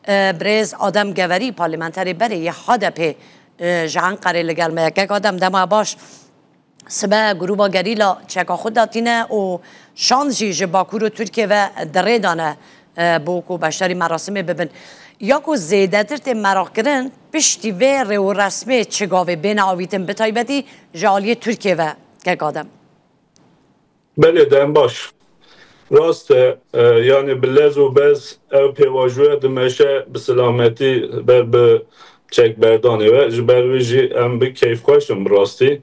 برز آدم گوری پارلیمنتری بری یه هدف جهان قرار لگل میگه آدم دما باش سبا گروه گریلا چکا خود داتینه و شانزی جباکور و ترکیه و دره دانه بوکو بشتری مراسمه ببین یا کو زیده تر مراق کردن پشتی و رسمه چگاوه بین آویتن بتایبتی جالی ترکیه و که آدم بله دم باش راست یعنی بلز و بز او پیواجوه دمشه بسلامتی به چک بردانه و جبرویجی ام به کیف خوشم راستی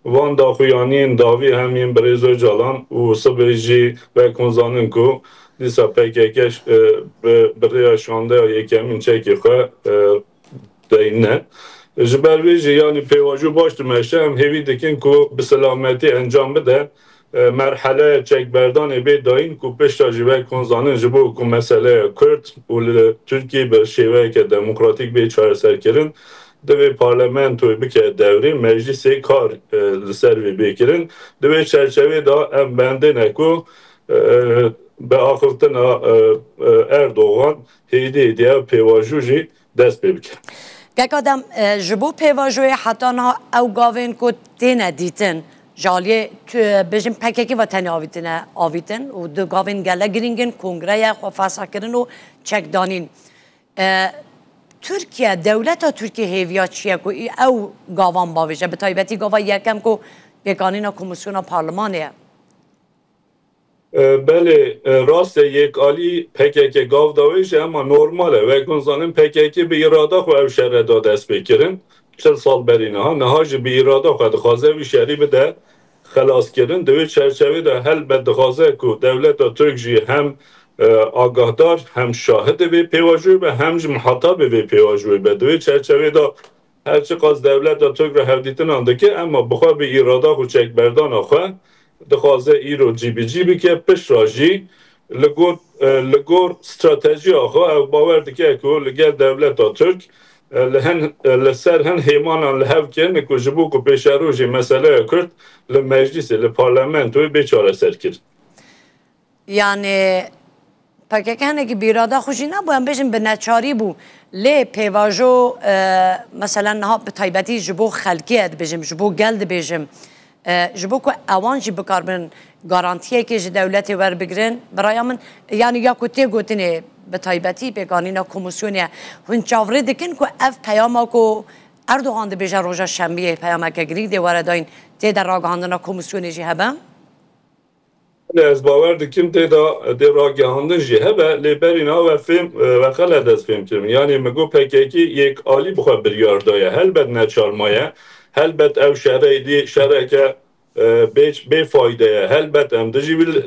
وان داخویانی این داوی همین بریزو جالان و سبریجی و کنزانن کو دیسا پکیکش برای شانده و یکمین چکی خواه دینه جبرویجی یعنی پیواجو باش دمشه هم هیوی دکن کو بسلامتی انجام بده مرحله چک بردان بی داین کو پشتا جیوه کنزانن جبو کو مسئله کرد و ترکیه به شیوه که دموکراتیک بی چاره سر کرن دوی پارلمنتوی بکه دوری مجلس کار لسر وی بکرن دوی چرچوه دا ام بنده نکو به آخرتن اردوغان هیدی دیا پیواجوجی دست بکن که آدم جبو پیواجوی حتی نا او گاوین کو تینه دیتن جالیه بجیم پککی و تنی آویتن و دو گاوین گله گرینگن کنگره خو فاسا کرن و چک دانین ترکیه دولت ترکیه هیویا چیه کو او گاوان باویجه به تایبتی گاوا یکم کو بیگانینا کمیسیون پارلمانیه بله راست یک آلی پککی گاو داویجه اما نرماله و کنزانم پککی به اراده خو او شهر دا دست بکرن 40 سال برینه ها نهاج به اراده خود خوازه و شهری بده خلاص کردن دوی چرچوه ده هل بد خوازه کو دولت ترک جی هم آگاهدار هم شاهد به پیواجوی به هم محاطب به پیواجوی به دوی چرچوه ده هرچی قاز دولت ترک را هفدیتن آنده که اما بخواه به اراده خو چک بردان آخواه دخوازه ای رو جی بی که پش راجی لگور استراتژی آخواه او باورده که لگل دولت ترک لسر هن هیمانان لحو کن که جبو که پیش روژی مسئله کرد لمجلس لپارلمنتوی بیچاره سر کرد یعنی پاکه که هنگی بیراده خوشی نبو هم بشن به نچاری بو لی پیواجو مثلا نها به تایبتی جبو خلقیت بجم جبو گلد بجم جبو که اوانجی بکار بن گارانتیه که دولتی ور بگرن برای من یعنی یا کتی گوتنه به تایبتی بگانینا کمیسیونه هن چاوره دکن که اف پیاما که اردوغان ده بیجا روژا شنبیه پیاما که گریگ ده ورداین تی در راگهاندنا کمیسیونه جی هبه؟ از باور دکیم تی در راگهاندن جی هبه لیبرینا و فیلم و خلد از فیلم کرم یعنی مگو پکیکی یک آلی بخواه بریار دایه هل بد نچار مایه هل بد او شهره دی شهره که به فایده هل بدم دجیل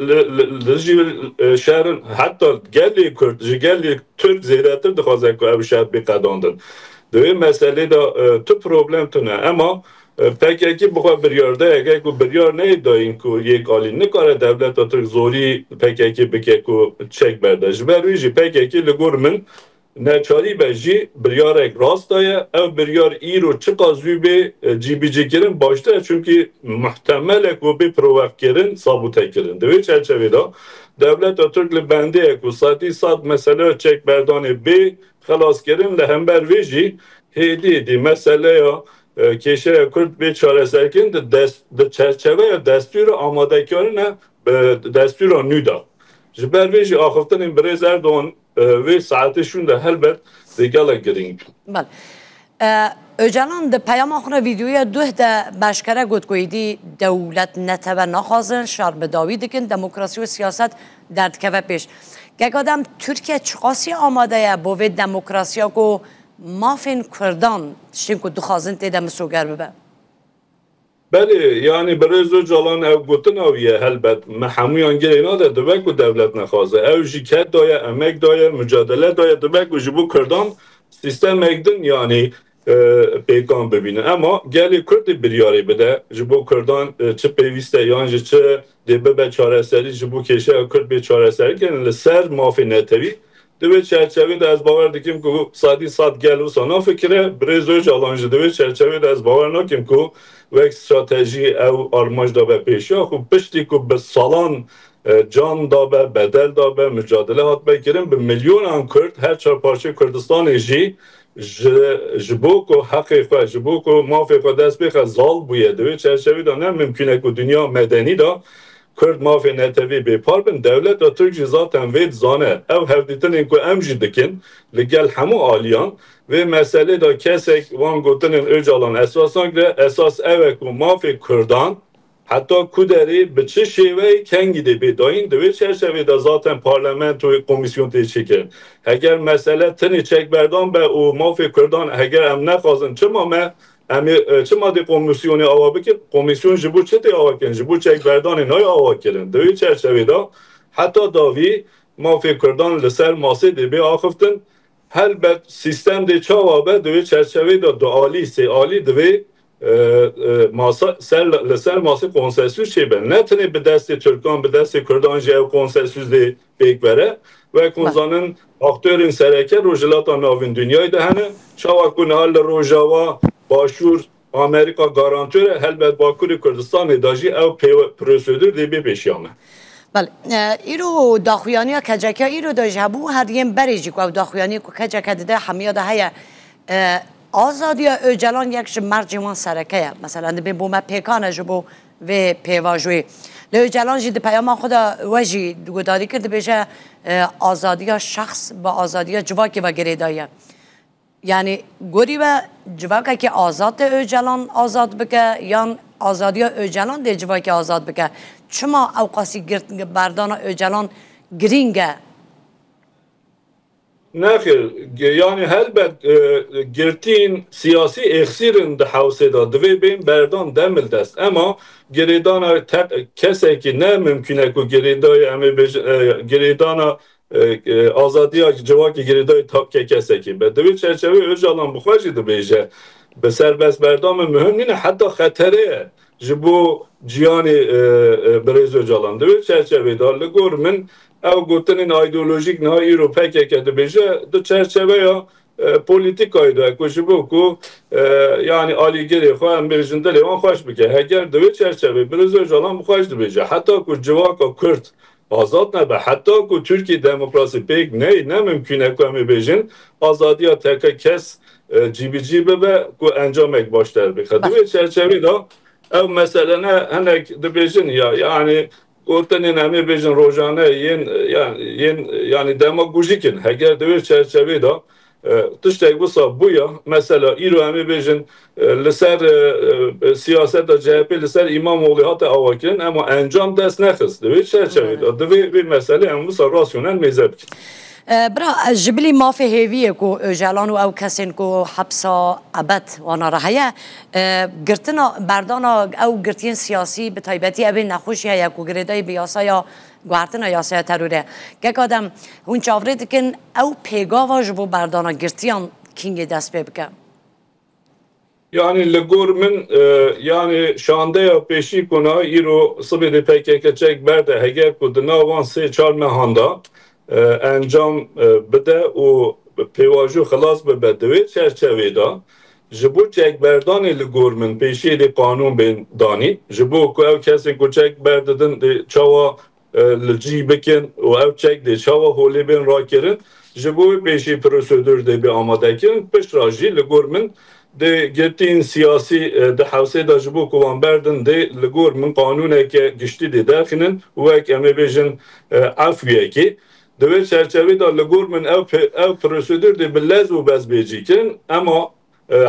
شهر حتی گلی کرد گلی ترک زیادتر دخوازه که او شهر بقداندن دوی مسئله دا تو پروبلم تونه اما پکیکی بخواه بریارده اگه که بریار نیداین که یک آلی نکاره دولت ترک زوری پکیکی بکه که چک برداشت برویجی پکیکی لگور من نچاری بجی بریار اک راست دایه او بریار ای رو چه قاضوی به جی بی جی کرن باشته چونکه محتمل که به پرووک کرن ثابوته کرن دوی چرچوی دا دولت ترک لبنده اکو ساتی سات مسئله چک بردان به خلاص کرن لهمبر ویجی هیدی دی مسئله یا کشه کرد به چاره سرکن ده چرچوه یا دستور آماده کرن دستور نو دا جبر ویجی آخفتن این بریز اردوان ve saatişun da helbet degala giring. بله. Öcalan de peyam آخر ویدیوی دوه ده بشکره گفت کویدی دولت نتبه نخوازن شر به داوی دکن دموکراسی و سیاست درد که پیش. که آدم ترکیه چقاسی آماده یا بوید دموکراسی ها کو مافین کردان شیم که دخوازن تیده مسوگر ببه. بله yani برای جالان او گوتن اویه هلبت محمیان گرینا ده دبک و دولت نخوازه او جیکت دایه امک دایه مجادله دایه دبک و جبو کردان سیستم اکدن yani پیکان ببینه اما گلی کرد بریاری بده جبو کردان چه پیوسته یانجه چه دیبه به چاره سری جبو کشه کرد به چاره سری کنن لسر مافی نتوی دوی چرچوی ده از باور دکیم که سادی ساد گل و سانا فکره برای زوج آلانجه دوی چرچوی ده از باور نکیم که و استراتژی او آرماج دا به پیشا خب پشتی که به سالان can dabe, bedel dabe, mücadele hat bekirin. Bir milyon Kürt her çarparça Kürdistan'ı جبوکو حقیقت جبوکو مافیکو دست بخه زال بویه دوی چرچوی دا نه ممکنه که دنیا مدنی دا کرد مافی نتوی بیپار بین دولت دا ترک جزاتن وید زانه او هفدیتن اینکو امجی دکن لگل همو آلیان و مسئله دا کسک وان گوتنین öcalan اساسان گره اساس اوکو مافی کردان حتی کودری به چه شیوهی کنگیده بیداین دوی چرچوی دا zaten parlament و komisyon teşekkür. Eğer mesele tini çek berdan be o mafya Kürdan eğer em nexwazin çima me çima de komisyonu ava bikin komisyon ji bu çete ava kirin ji bu çek berdanê nayê ava kirin. Doî çerçevê da heta davî mafya Kürdan li ser masê de bê axiftin helbet sistem de çawa be doî çerçevê da du alî sê alî divê لسر ماسه کنسنسوس چه بن نه تنه به دست ترکان به دست کردان جه کنسنسوس دی بیک بره و کنزانن اکتورین سرکه روجلاتا ناوین دنیای دهنه چاوک بونه حال روجاوا باشور آمریکا گارانتوره هلبت باکور کردستان داجی او پروسیدور دی بی پیشیامه بله ایرو داخویانی ها کجاکی ها ایرو داجه بو هر یم بریجی که داخویانی که کجاک دیده همیاده هیا آزادی öcalan یک مرجوان سرکه مثلا به بوم پیکانه جبو و پیواجوی öcalan جد پیام خدا وجی گوداری کرد بشه آزادی شخص با آزادی جواکی و گریدایه یعنی گوری و جواکی که آزاد öcalan آزاد بکه یا آزادی öcalan ده جواکی آزاد بکه چما اوقاسی بردان öcalan گرینگه نخیر yani helbet girtin siyasi eksirin de havseda dve bin berdan demil dest ama geridana keseki ne mümküne ku geridayı emi geridana azadiya cevaki geridayı takke keseki be dve çerçeve öcalan bu xwajı beje be serbest berdan mühim ne hatta xatere jibo ciyani brez öcalan dve çerçeve darlı gormin او گوتنین ایدئولوژیک نه ایرو پکه کرده بشه دو چرچوه یا پولیتیک ایده کجی بو کو یعنی آلیگری خواهم برژنده لیوان خوش بکه اگر دوی چرچوه برز öcalan خوش بشه حتی کو جواکا کرد آزاد نبه حتی کو ترکی دموکراسی پیک نه ممکنه که همی بجین آزادی ها تکه کس جیبی جیبه به کو انجام ek başlar بخه دوی چرچوه دا او مثلا هنک دو بجین یا yani Ortanın emi bejin rojane yani demagojikin eğer devir çerçevede tıştek bu bu ya mesela İro emi bejin liser siyasette CHP liser İmamoğlu hatta avakirin ama encam dest nexiz devir çerçevede devir bir mesele emi bu rasyonel mezhep. برا جبلی مافی هیویه کو öcalan و او کسین کو حبسا ابد وانا رهیه گرتنا بردانا او گرتین سیاسی به تایبتی اوی نخوشی هیا کو گریدای بیاسا یا گوارتنا یاسا تروره که کادم هون چاوره دکن او پیگاوا جبو بردانا گرتیان کینگ دست ببکه Yani legor min yani şande ya peşi kona iro sıbede PKK çek berde heger ku dinavan se çarme handa انجام بده و پیواجو خلاص به بدوی چرچویدا جبو چک بردانی لگورمن پیشی دی قانون بین دانی جبو که او کسی که چک برددن دی چاوا لجی بکن و او چک دی چاوا هولی بین را کرن جبو پیشی پروسیدور دی بی آماده کرن پش راجی لگورمن دی گرتین سیاسی دی حوصه دا جبو کوان بردن دی لگورمن قانونه که گشتی دی داخنن و اک امی بیجن عفویه کی دوی çerçevede legormen ev prosedür de billez u bezbecikin ama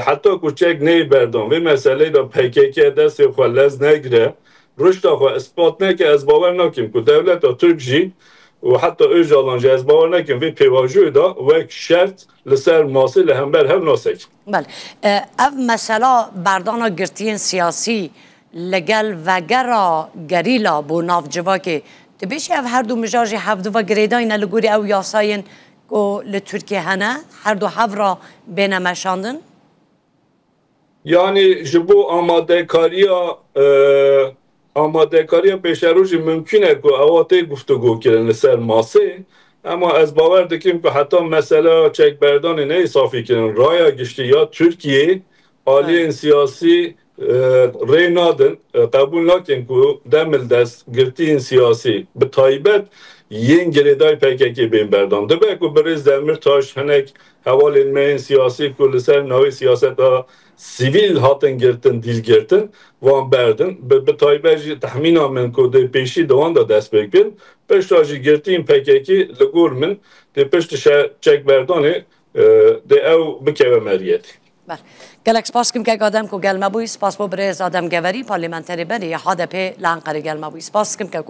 hatta kuçek ney berdan ve meseleyi de PKK dest xwalez negre rüşta xwe ispat neke ez bawer nakim ku devlet Türkji و حتی öcalan ez bawer nakim ve pevajoy da wek şert li ser masê li hember hev nasek. بله ev mesela berdana girtiyen siyasi legel vegera gerila bu navcivaki تبیش اف هر دو مجاجی هفت و گریداین لگوری او یاساین کو لترکیه هنه هر دو هفرا بین مشاندن yani jibo amadekariya peşeroji mümkün er ku avate guftugû kirin li ser masê ama ez bawer dikim ku heta mesela çekberdanê ne isafî kirin raya giştî ya Türkiye aliyên siyasî رینادن قبول نکن که دمل دست گرتین سیاسی به تایبت ین گریدای PKK بین بردان دبه که بریز دمرتاش هنک حوالین مین سیاسی که لسر نوی سیاست ها سیویل هاتن گرتن دیل گرتن وان بردن به تایبت جی تحمین آمن که ده پیشی دوان دا دست بکن پشتاجی گرتین PKK لگور من ده پشت چک بردانه ده او بکوه مریتی بله گلک سپاس کم که آدم کو گلمه بوی سپاس بو برز آدم گوری پارلیمنتری بری HDP لانقره گلمه بوی سپاس کم که